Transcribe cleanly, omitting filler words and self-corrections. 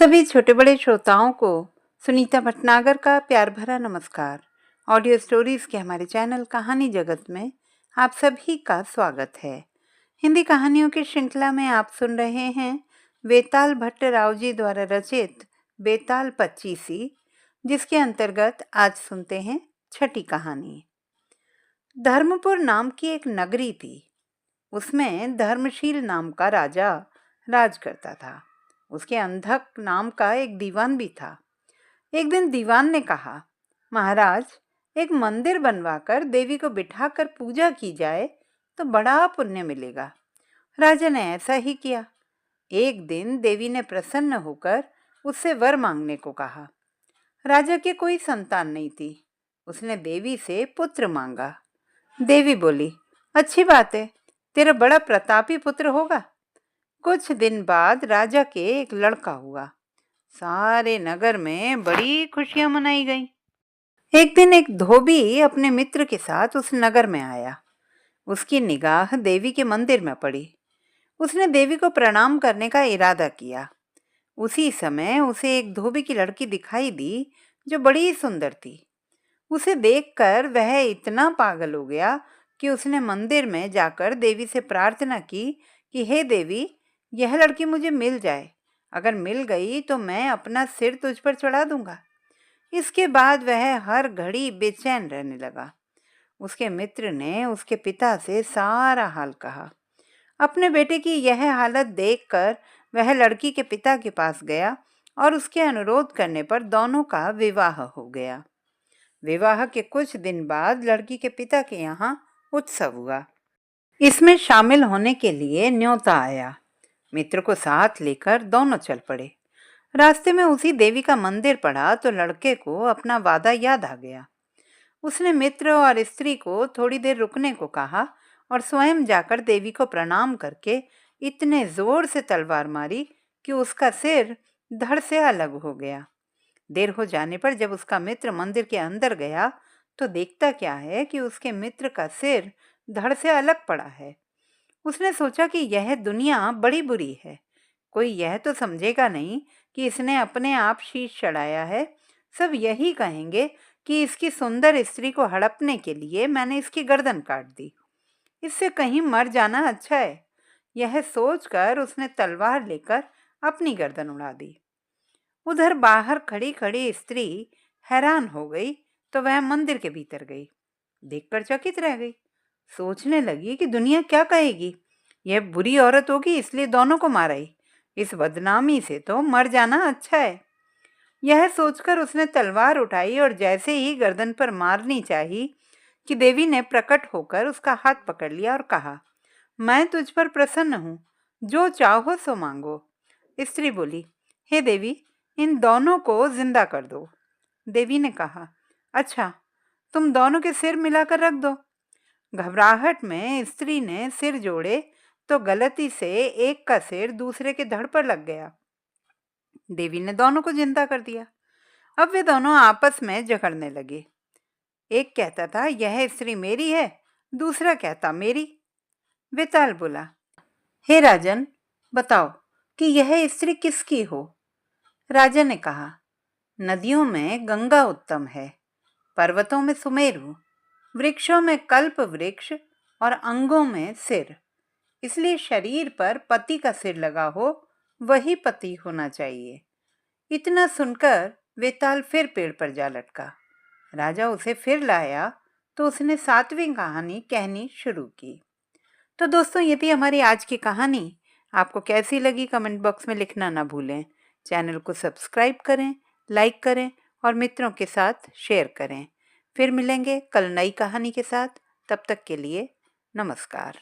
सभी छोटे बड़े श्रोताओं को सुनीता भटनागर का प्यार भरा नमस्कार। ऑडियो स्टोरीज के हमारे चैनल कहानी जगत में आप सभी का स्वागत है। हिंदी कहानियों की श्रृंखला में आप सुन रहे हैं वेताल भट्ट राव जी द्वारा रचित बेताल पच्चीसी, जिसके अंतर्गत आज सुनते हैं छठी कहानी। धर्मपुर नाम की एक नगरी थी। उसमें धर्मशील नाम का राजा राज करता था। उसके अंधक नाम का एक दीवान भी था। एक दिन दीवान ने कहा, महाराज, एक मंदिर बनवाकर देवी को बिठाकर पूजा की जाए तो बड़ा पुण्य मिलेगा। राजा ने ऐसा ही किया। एक दिन देवी ने प्रसन्न होकर उससे वर मांगने को कहा। राजा के कोई संतान नहीं थी। उसने देवी से पुत्र मांगा। देवी बोली, अच्छी बात है, तेरा बड़ा प्रतापी पुत्र होगा। कुछ दिन बाद राजा के एक लड़का हुआ। सारे नगर में बड़ी खुशियां मनाई गईं। एक दिन एक धोबी अपने मित्र के साथ उस नगर में आया। उसकी निगाह देवी के मंदिर में पड़ी। उसने देवी को प्रणाम करने का इरादा किया। उसी समय उसे एक धोबी की लड़की दिखाई दी जो बड़ी सुंदर थी। उसे देखकर वह इतना पागल हो गया कि उसने मंदिर में जाकर देवी से प्रार्थना की कि हे देवी, यह लड़की मुझे मिल जाए। अगर मिल गई तो मैं अपना सिर तुझ पर चढ़ा दूंगा। इसके बाद वह हर घड़ी बेचैन रहने लगा। उसके मित्र ने उसके पिता से सारा हाल कहा। अपने बेटे की यह हालत देखकर वह लड़की के पिता के पास गया और उसके अनुरोध करने पर दोनों का विवाह हो गया। विवाह के कुछ दिन बाद लड़की के पिता के यहाँ उत्सव हुआ। इसमें शामिल होने के लिए न्योता आया। मित्र को साथ लेकर दोनों चल पड़े। रास्ते में उसी देवी का मंदिर पड़ा तो लड़के को अपना वादा याद आ गया। उसने मित्र और स्त्री को थोड़ी देर रुकने को कहा और स्वयं जाकर देवी को प्रणाम करके इतने जोर से तलवार मारी कि उसका सिर धड़ से अलग हो गया। देर हो जाने पर जब उसका मित्र मंदिर के अंदर गया तो देखता क्या है कि उसके मित्र का सिर धड़ से अलग पड़ा है। उसने सोचा कि यह दुनिया बड़ी बुरी है। कोई यह तो समझेगा नहीं कि इसने अपने आप शीश चढ़ाया है। सब यही कहेंगे कि इसकी सुंदर स्त्री को हड़पने के लिए मैंने इसकी गर्दन काट दी। इससे कहीं मर जाना अच्छा है। यह सोचकर उसने तलवार लेकर अपनी गर्दन उड़ा दी। उधर बाहर खड़ी खड़ी स्त्री हैरान हो गई तो वह मंदिर के भीतर गई। देखकर चकित रह गई। सोचने लगी कि दुनिया क्या कहेगी। यह बुरी औरत होगी इसलिए दोनों को मारा। इस बदनामी से तो मर जाना अच्छा है। यह सोचकर उसने तलवार उठाई और जैसे ही गर्दन पर मारनी चाही कि देवी ने प्रकट होकर उसका हाथ पकड़ लिया और कहा, मैं तुझ पर प्रसन्न हूँ, जो चाहो सो मांगो। स्त्री बोली, हे देवी, इन दोनों को जिंदा कर दो। देवी ने कहा, अच्छा, तुम दोनों के सिर मिलाकर रख दो। घबराहट में स्त्री ने सिर जोड़े तो गलती से एक का सिर दूसरे के धड़ पर लग गया। देवी ने दोनों को जिंदा कर दिया। अब वे दोनों आपस में झगड़ने लगे। एक कहता था यह स्त्री मेरी है, दूसरा कहता मेरी। वेताल बोला, हे राजन, बताओ कि यह स्त्री किसकी हो। राजा ने कहा, नदियों में गंगा उत्तम है, पर्वतों में सुमेरु, वृक्षों में कल्प वृक्ष और अंगों में सिर। इसलिए शरीर पर पति का सिर लगा हो वही पति होना चाहिए। इतना सुनकर वेताल फिर पेड़ पर जा लटका। राजा उसे फिर लाया तो उसने 7वीं कहानी कहनी शुरू की। तो दोस्तों, ये थी हमारी आज की कहानी। आपको कैसी लगी कमेंट बॉक्स में लिखना ना भूलें। चैनल को सब्सक्राइब करें, लाइक करें और मित्रों के साथ शेयर करें। फिर मिलेंगे कल नई कहानी के साथ। तब तक के लिए नमस्कार।